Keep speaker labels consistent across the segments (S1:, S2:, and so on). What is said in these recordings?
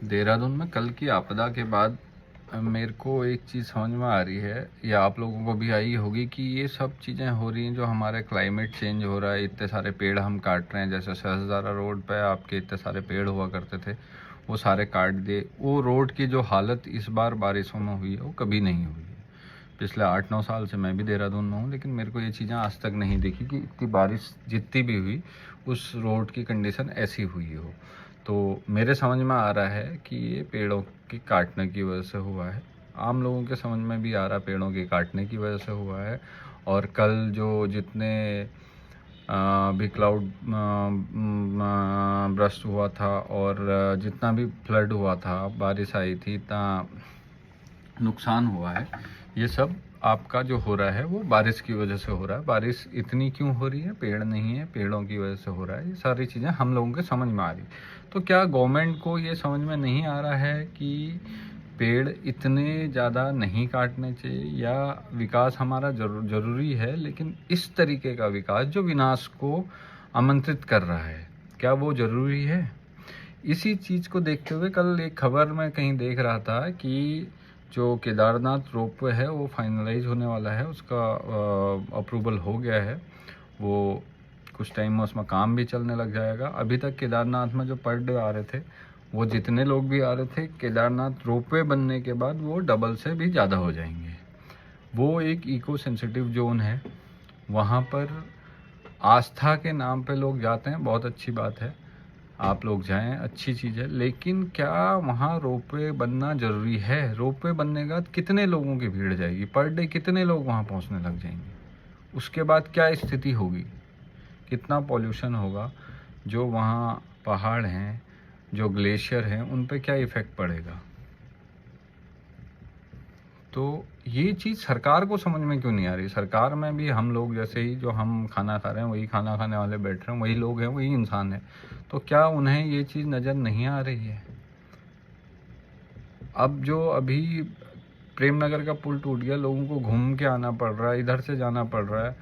S1: देहरादून में कल की आपदा के बाद मेरे को एक चीज़ समझ में आ रही है, या आप लोगों को भी आई होगी, कि ये सब चीज़ें हो रही हैं जो हमारे क्लाइमेट चेंज हो रहा है। इतने सारे पेड़ हम काट रहे हैं, जैसे सहस्त्रधारा रोड पे आपके इतने सारे पेड़ हुआ करते थे, वो सारे काट दिए। वो रोड की जो हालत इस बार बारिशों में हुई है वो कभी नहीं हुई है। पिछले 8-9 साल से मैं भी देहरादून में हूँ, लेकिन मेरे को ये चीज़ें आज तक नहीं दिखी कि इतनी बारिश जितनी भी हुई उस रोड की कंडीशन ऐसी हुई हो। तो मेरे समझ में आ रहा है कि ये पेड़ों के काटने की वजह से हुआ है। आम लोगों के समझ में भी आ रहा है पेड़ों के काटने की वजह से हुआ है। और कल जो जितने भी क्लाउड ब्रस्ट हुआ था और जितना भी फ्लड हुआ था, बारिश आई थी, इतना नुकसान हुआ है, ये सब आपका जो हो रहा है वो बारिश की वजह से हो रहा है। बारिश इतनी क्यों हो रही है? पेड़ नहीं है, पेड़ों की वजह से हो रहा है। ये सारी चीज़ें हम लोगों के समझ में आ रही। तो क्या गवर्नमेंट को ये समझ में नहीं आ रहा है कि पेड़ इतने ज़्यादा नहीं काटने चाहिए, या विकास हमारा ज़रूरी है, लेकिन इस तरीके का विकास जो विनाश को आमंत्रित कर रहा है, क्या वो ज़रूरी है? इसी चीज़ को देखते हुए कल एक खबर मैं कहीं देख रहा था कि जो केदारनाथ रोपवे है वो फाइनलाइज होने वाला है, उसका अप्रूवल हो गया है। वो कुछ टाइम में उसमें काम भी चलने लग जाएगा। अभी तक केदारनाथ में जो पर डे आ रहे थे, वो जितने लोग भी आ रहे थे, केदारनाथ रोपवे बनने के बाद वो डबल से भी ज़्यादा हो जाएंगे। वो एक इको सेंसिटिव जोन है, वहाँ पर आस्था के नाम पे लोग जाते हैं, बहुत अच्छी बात है, आप लोग जाएं, अच्छी चीज़ है। लेकिन क्या वहाँ रोपवे बनना ज़रूरी है? रोपवे बनने के बाद कितने लोगों की भीड़ जाएगी? पर डे कितने लोग वहाँ पहुँचने लग जाएंगे? उसके बाद क्या स्थिति होगी? कितना पॉल्यूशन होगा? जो वहाँ पहाड़ हैं, जो ग्लेशियर हैं, उन पे क्या इफ़ेक्ट पड़ेगा? तो ये चीज़ सरकार को समझ में क्यों नहीं आ रही? सरकार में भी हम लोग जैसे ही, जो हम खाना खा रहे हैं वही खाना खाने वाले बैठ रहे हैं, वही लोग हैं, वही इंसान हैं। तो क्या उन्हें ये चीज़ नज़र नहीं आ रही है? अब जो अभी प्रेमनगर का पुल टूट गया, लोगों को घूम के आना पड़ रहा है, इधर से जाना पड़ रहा है।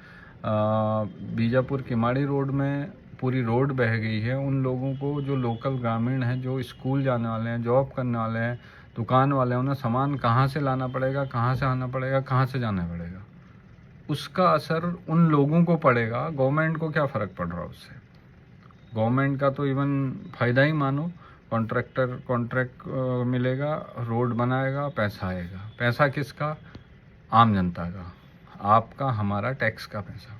S1: बीजापुर किमाड़ी रोड में पूरी रोड बह गई है। उन लोगों को, जो लोकल ग्रामीण हैं, जो स्कूल जाने वाले हैं, जॉब करने वाले हैं, दुकान वाले हैं, उन्हें सामान कहाँ से लाना पड़ेगा, कहाँ से आना पड़ेगा, कहाँ से जाना पड़ेगा? उसका असर उन लोगों को पड़ेगा। गवर्नमेंट को क्या फ़र्क पड़ रहा है उससे? गवर्नमेंट का तो इवन फ़ायदा ही मानो, कॉन्ट्रैक्ट मिलेगा, रोड बनाएगा, पैसा आएगा। पैसा किसका? आम जनता का, आपका, हमारा टैक्स का पैसा।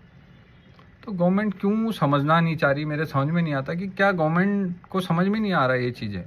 S1: तो गवर्नमेंट क्यों समझना नहीं चाह रही? मेरे समझ में नहीं आता कि क्या गवर्नमेंट को समझ में नहीं आ रहा ये चीज़ें।